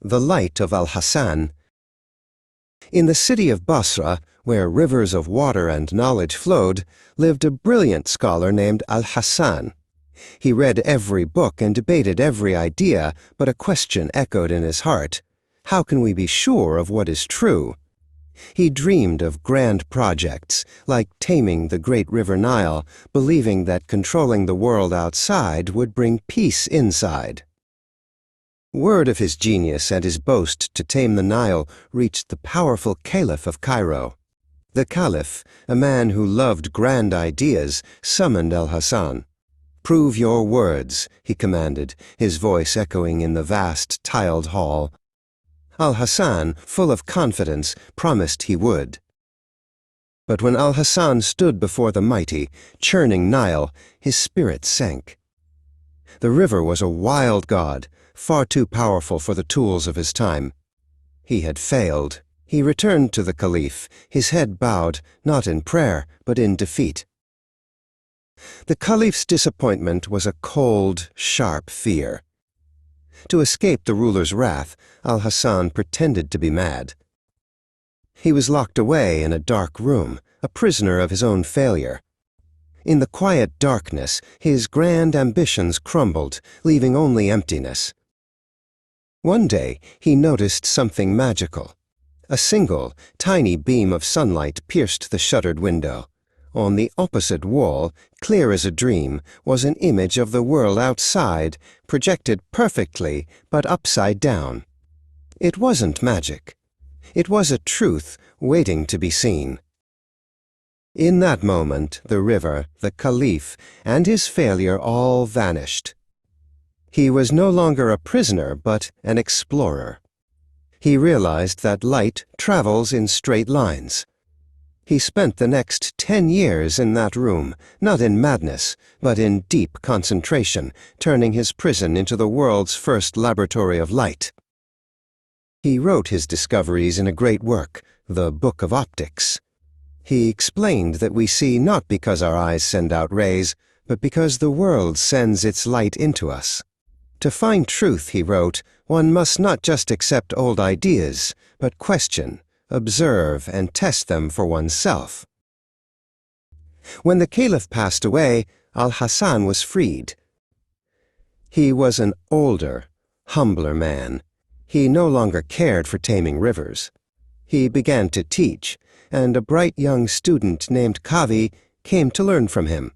The Light of Alhazen. In the city of Basra, where rivers of water and knowledge flowed, lived a brilliant scholar named Alhazen. He read every book and debated every idea, but a question echoed in his heart. How can we be sure of what is true? He dreamed of grand projects, like taming the great river Nile, believing that controlling the world outside would bring peace inside. Word of his genius and his boast to tame the Nile reached the powerful Caliph of Cairo. The Caliph, a man who loved grand ideas, summoned Alhazen. "Prove your words," he commanded, his voice echoing in the vast, tiled hall. Alhazen, full of confidence, promised he would. But when Alhazen stood before the mighty, churning Nile, his spirit sank. The river was a wild god, far too powerful for the tools of his time. He had failed. He returned to the Caliph, his head bowed, not in prayer, but in defeat. The Caliph's disappointment was a cold, sharp fear. To escape the ruler's wrath, Alhazen pretended to be mad. He was locked away in a dark room, a prisoner of his own failure. In the quiet darkness, his grand ambitions crumbled, leaving only emptiness. One day, he noticed something magical. A single, tiny beam of sunlight pierced the shuttered window. On the opposite wall, clear as a dream, was an image of the world outside, projected perfectly, but upside down. It wasn't magic. It was a truth waiting to be seen. In that moment, the river, the Caliph, and his failure all vanished. He was no longer a prisoner, but an explorer. He realized that light travels in straight lines. He spent the next 10 years in that room, not in madness, but in deep concentration, turning his prison into the world's first laboratory of light. He wrote his discoveries in a great work, the Book of Optics. He explained that we see not because our eyes send out rays, but because the world sends its light into us. To find truth, he wrote, one must not just accept old ideas, but question, observe, and test them for oneself. When the Caliph passed away, Alhazen was freed. He was an older, humbler man. He no longer cared for taming rivers. He began to teach, and a bright young student named Kavi came to learn from him.